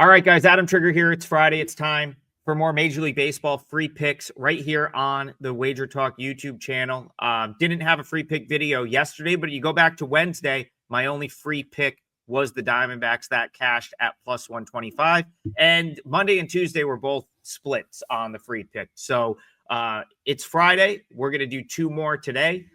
All right, guys, Adam Trigger here. It's Friday. It's time for more Major League Baseball free picks right here on the WagerTalk YouTube channel. Didn't have a free pick video yesterday, but you go back to Wednesday, my only free pick was the Diamondbacks. That cashed at plus 125. And Monday and Tuesday were both splits on the free pick. So it's Friday. We're going to do two more today.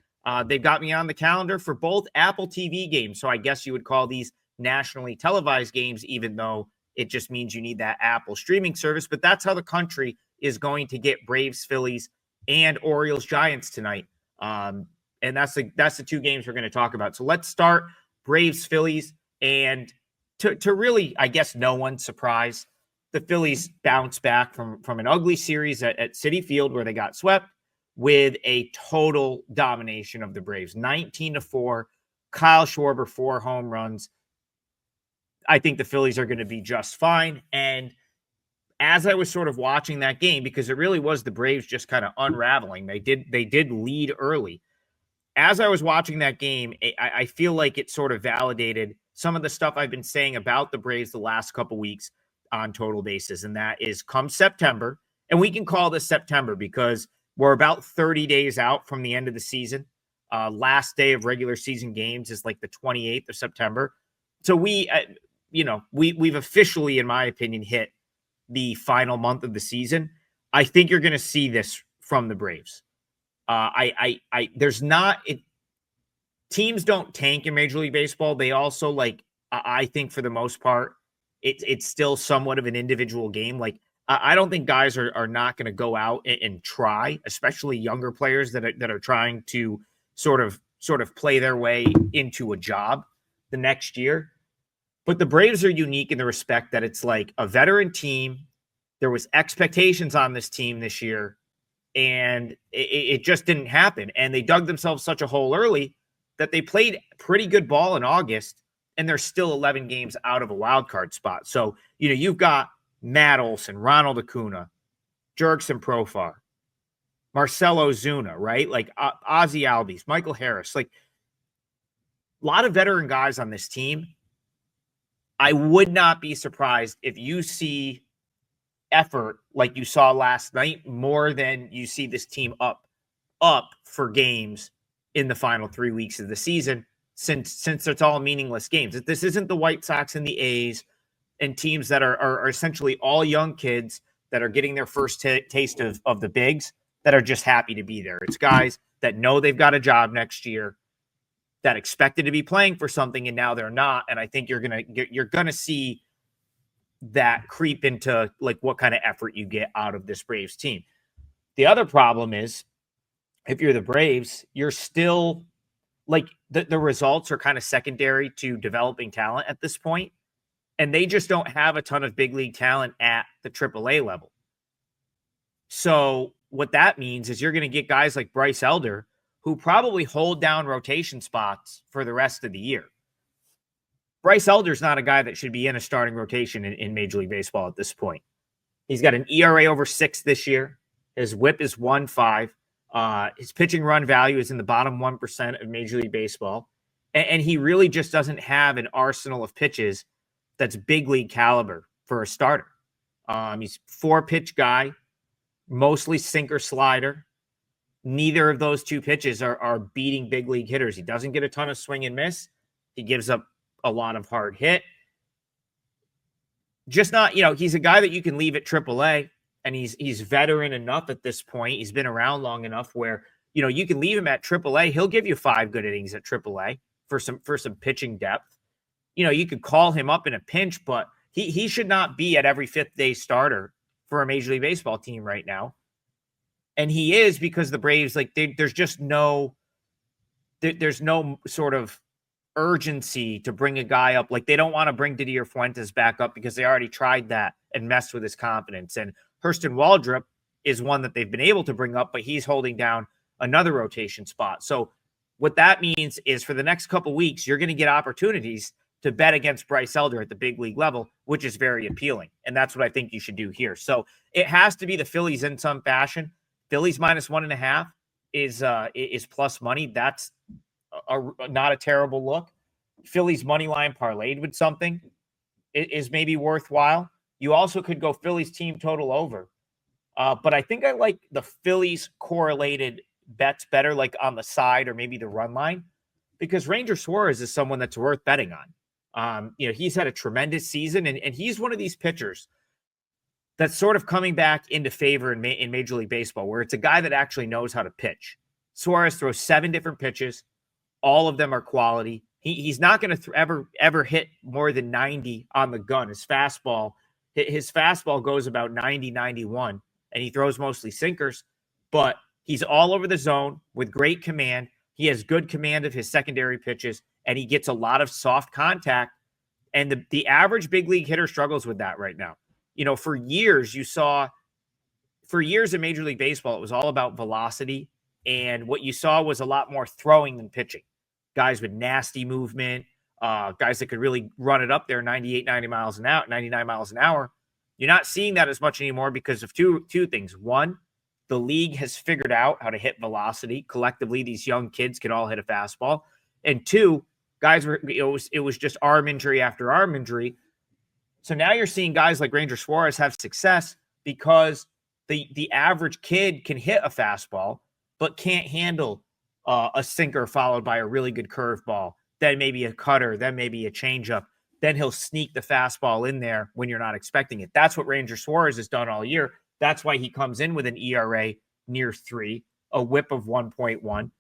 They've got me on the calendar for both Apple TV games. So I guess you would call these nationally televised games, even though it just means you need that Apple streaming service. But that's how the country is going to get Braves, Phillies, and Orioles, Giants tonight. And that's the two games we're going to talk about. So let's start Braves, Phillies. And to really, I guess, no one's surprise, the Phillies bounced back from an ugly series at Citi Field where they got swept with a total domination of the Braves. 19-4, Kyle Schwarber, 4 home runs. I think the Phillies are going to be just fine. And as I was sort of watching that game, because it really was the Braves just kind of unraveling, they did lead early. As I was watching that game, I feel like it sort of validated some of the stuff I've been saying about the Braves the last couple weeks on total basis. And that is come September, and we can call this September because we're about 30 days out from the end of the season. Last day of regular season games is like the 28th of September. So we've officially, in my opinion, hit the final month of the season. I think you're going to see this from the Braves. Teams don't tank in Major League Baseball. They also, I think for the most part, it's still somewhat of an individual game. Like, I don't think guys are not going to go out and try, especially younger players that are trying to sort of play their way into a job the next year. But the Braves are unique in the respect that it's like a veteran team. There was expectations on this team this year, and it just didn't happen. And they dug themselves such a hole early that they played pretty good ball in August, and they're still 11 games out of a wild card spot. So, you've got Matt Olson, Ronald Acuna, Jurickson Profar, Marcelo Zuna, right? Like Ozzie Albies, Michael Harris, like a lot of veteran guys on this team. I would not be surprised if you see effort like you saw last night more than you see this team up for games in the final 3 weeks of the season, since it's all meaningless games. This isn't the White Sox and the A's and teams that are essentially all young kids that are getting their first taste of the bigs that are just happy to be there. It's guys that know they've got a job next year, that expected to be playing for something and now they're not. And I think you're gonna see that creep into like what kind of effort you get out of this Braves team. The other problem is, if you're the Braves, you're still like the results are kind of secondary to developing talent at this point, and they just don't have a ton of big league talent at the AAA level. So what that means is you're going to get guys like Bryce Elder, who probably hold down rotation spots for the rest of the year. Bryce Elder's not a guy that should be in a starting rotation in Major League Baseball at this point. He's got an ERA over 6 this year. His WHIP is 1.5. His pitching run value is in the bottom 1% of Major League Baseball. And he really just doesn't have an arsenal of pitches that's big league caliber for a starter. He's a 4-pitch guy, mostly sinker slider. Neither of those two pitches are beating big league hitters. He doesn't get a ton of swing and miss. He gives up a lot of hard hit. Just not, he's a guy that you can leave at AAA, and he's veteran enough at this point. He's been around long enough where, you can leave him at AAA. He'll give you 5 good innings at AAA for some pitching depth. You could call him up in a pinch, but he should not be at every 5th day starter for a Major League Baseball team right now. And he is, because the Braves, there's no sort of urgency to bring a guy up. Like, they don't want to bring Didier Fuentes back up because they already tried that and messed with his confidence. And Hurston Waldrop is one that they've been able to bring up, but he's holding down another rotation spot. So what that means is for the next couple weeks, you're going to get opportunities to bet against Bryce Elder at the big league level, which is very appealing. And that's what I think you should do here. So it has to be the Phillies in some fashion. Phillies minus 1.5 is plus money. That's not a terrible look. Phillies money line parlayed with something is maybe worthwhile. You also could go Phillies team total over. But I think I like the Phillies correlated bets better, like on the side or maybe the run line, because Ranger Suarez is someone that's worth betting on. He's had a tremendous season, and he's one of these pitchers that's sort of coming back into favor in Major League Baseball, where it's a guy that actually knows how to pitch. Suarez throws 7 different pitches. All of them are quality. He's not going to ever hit more than 90 on the gun. His fastball goes about 90, 91, and he throws mostly sinkers, but he's all over the zone with great command. He has good command of his secondary pitches, and he gets a lot of soft contact. And the average big league hitter struggles with that right now. For years in Major League Baseball, it was all about velocity. And what you saw was a lot more throwing than pitching. Guys with nasty movement, guys that could really run it up there 98, 99 miles an hour. You're not seeing that as much anymore because of two things. One, the league has figured out how to hit velocity. Collectively, these young kids can all hit a fastball. And two, guys it was just arm injury after arm injury. So now you're seeing guys like Ranger Suarez have success because the average kid can hit a fastball, but can't handle a sinker followed by a really good curveball, then maybe a cutter, then maybe a changeup. Then he'll sneak the fastball in there when you're not expecting it. That's what Ranger Suarez has done all year. That's why he comes in with an ERA near 3, a whip of 1.1,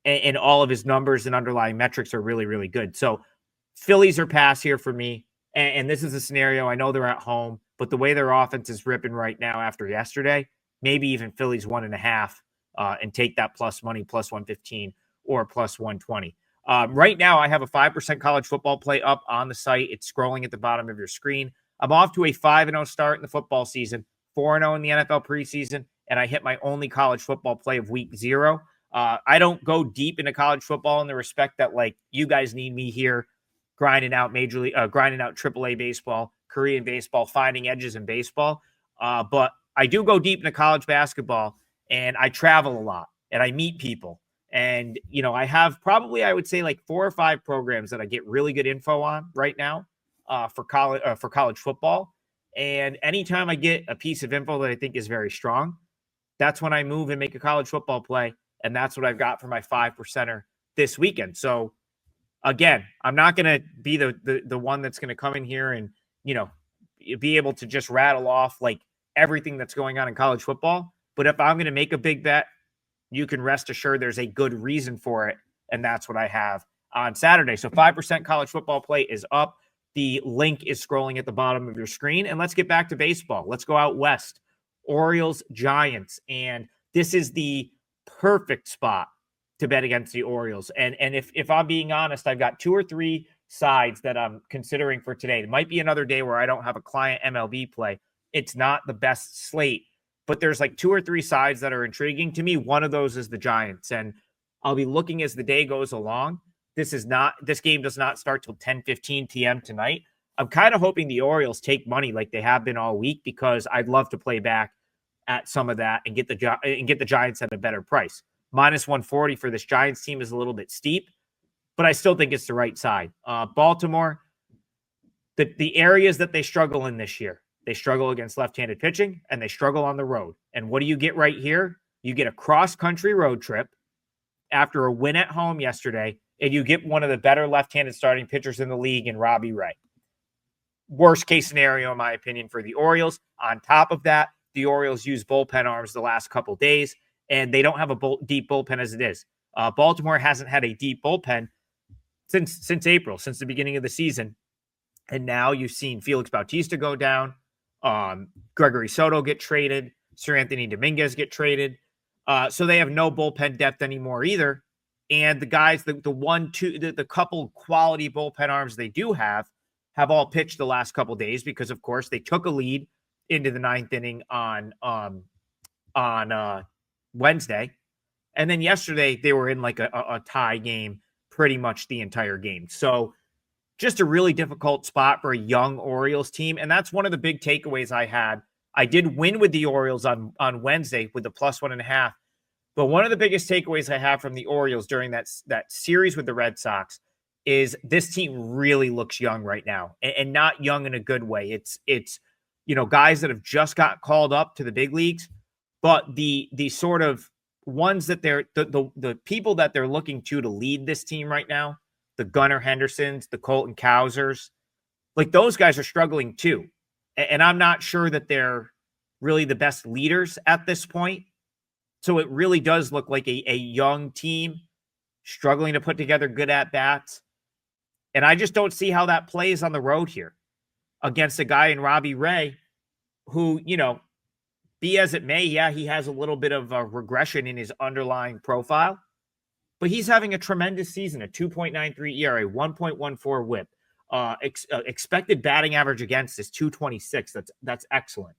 and all of his numbers and underlying metrics are really, really good. So Phillies are pass here for me. And this is a scenario, I know they're at home, but the way their offense is ripping right now after yesterday, maybe even Phillies 1.5 and take that plus money, plus 115 or plus 120. Right now, I have a 5% college football play up on the site. It's scrolling at the bottom of your screen. I'm off to a 5-0 start in the football season, 4-0 in the NFL preseason, and I hit my only college football play of week 0. I don't go deep into college football in the respect that, like, you guys need me here grinding out AAA baseball, Korean baseball, finding edges in baseball. But I do go deep into college basketball, and I travel a lot, and I meet people. And, I have probably, I would say, like 4 or 5 programs that I get really good info on right now for college football. And anytime I get a piece of info that I think is very strong, that's when I move and make a college football play. And that's what I've got for my 5%er this weekend. So, again, I'm not going to be the one that's going to come in here and, be able to just rattle off like everything that's going on in college football. But if I'm going to make a big bet, you can rest assured there's a good reason for it. And that's what I have on Saturday. So 5% college football play is up. The link is scrolling at the bottom of your screen. And let's get back to baseball. Let's go out west. Orioles, Giants. And this is the perfect spot to bet against the Orioles. And if I'm being honest, I've got 2 or 3 sides that I'm considering for today. It might be another day where I don't have a client MLB play. It's not the best slate, but there's like 2 or 3 sides that are intriguing to me. One of those is the Giants, and I'll be looking as the day goes along. This game does not start till 10:15 p.m. tonight. I'm kind of hoping the Orioles take money like they have been all week, because I'd love to play back at some of that and get the Giants at a better price. Minus 140 for this Giants team is a little bit steep, but I still think it's the right side. Baltimore, the areas that they struggle in this year, they struggle against left-handed pitching, and they struggle on the road. And what do you get right here? You get a cross-country road trip after a win at home yesterday, and you get one of the better left-handed starting pitchers in the league in Robbie Ray. Worst case scenario, in my opinion, for the Orioles. On top of that, the Orioles use bullpen arms the last couple days, and they don't have a deep bullpen as it is. Baltimore hasn't had a deep bullpen since April, since the beginning of the season. And now you've seen Felix Bautista go down, Gregory Soto get traded, Sir Anthony Dominguez get traded. So they have no bullpen depth anymore either. And the guys, the couple quality bullpen arms they do have all pitched the last couple days, because, of course, they took a lead into the 9th inning on Wednesday. And then yesterday they were in like a tie game pretty much the entire game. So just a really difficult spot for a young Orioles team. And that's one of the big takeaways I had. I did win with the Orioles on Wednesday with the plus 1.5. But one of the biggest takeaways I have from the Orioles during that series with the Red Sox is this team really looks young right now, and not young in a good way. It's guys that have just got called up to the big leagues, but the sort of ones that they're the people that they're looking to lead this team right now, the Gunnar Hendersons, the Colton Cowsers, like those guys are struggling too. And I'm not sure that they're really the best leaders at this point. So it really does look like a young team struggling to put together good at-bats. And I just don't see how that plays on the road here against a guy in Robbie Ray who, be as it may, yeah, he has a little bit of a regression in his underlying profile, but he's having a tremendous season, a 2.93 ERA, 1.14 whip. Expected batting average against is 226. That's excellent.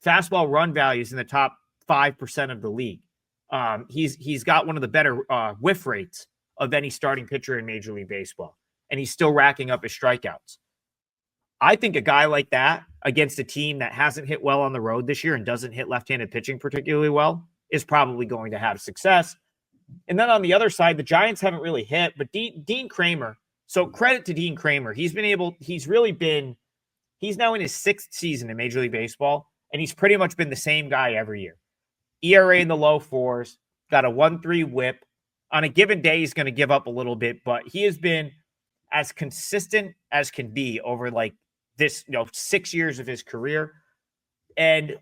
Fastball run values in the top 5% of the league. He's got one of the better whiff rates of any starting pitcher in Major League Baseball, and he's still racking up his strikeouts. I think a guy like that against a team that hasn't hit well on the road this year and doesn't hit left-handed pitching particularly well is probably going to have success. And then on the other side, the Giants haven't really hit, but Dean Kramer. So credit to Dean Kramer. He's now in his 6th season in Major League Baseball, and he's pretty much been the same guy every year. ERA in the low 4s, got a 1.3 whip. On a given day, he's going to give up a little bit, but he has been as consistent as can be over this, 6 years of his career. And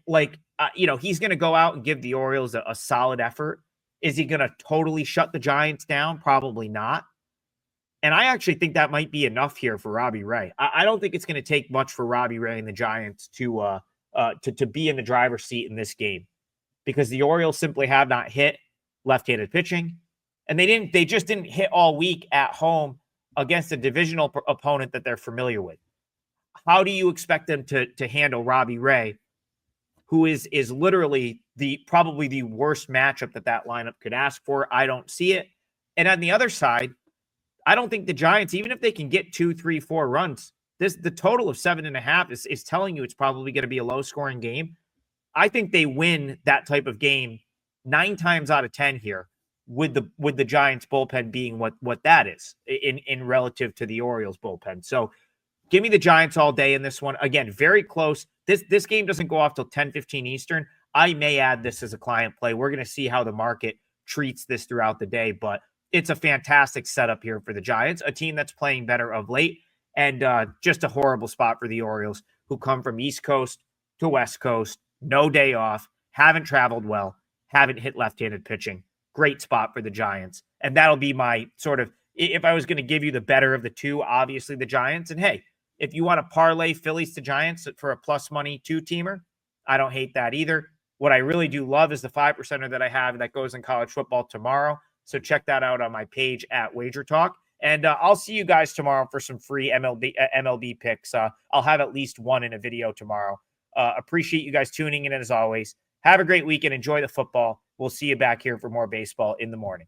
he's going to go out and give the Orioles a solid effort. Is he going to totally shut the Giants down? Probably not. And I actually think that might be enough here for Robbie Ray. I don't think it's going to take much for Robbie Ray and the Giants to be in the driver's seat in this game, because the Orioles simply have not hit left-handed pitching, and they just didn't hit all week at home against a divisional opponent that they're familiar with. How do you expect them to handle Robbie Ray, who is literally probably the worst matchup that lineup could ask for? I don't see it. And on the other side, I don't think the Giants, even if they can get 2, 3, 4 runs, the total of 7.5 is telling you it's probably going to be a low-scoring game. I think they win that type of game 9 times out of 10 here, with the Giants bullpen being what that is in relative to the Orioles bullpen. So give me the Giants all day in this one. Again, very close. This game doesn't go off till 10:15 Eastern. I may add this as a client play. We're going to see how the market treats this throughout the day, but it's a fantastic setup here for the Giants, a team that's playing better of late, and just a horrible spot for the Orioles, who come from East Coast to West Coast, no day off, haven't traveled well, haven't hit left-handed pitching. Great spot for the Giants. And that'll be my sort of, if I was going to give you the better of the two, obviously the Giants. And hey, if you want to parlay Phillies to Giants for a plus money 2-teamer, I don't hate that either. What I really do love is the 5%er that I have that goes in college football tomorrow. So check that out on my page at WagerTalk. And I'll see you guys tomorrow for some free MLB picks. I'll have at least one in a video tomorrow. Appreciate you guys tuning in, as always. Have a great weekend. Enjoy the football. We'll see you back here for more baseball in the morning.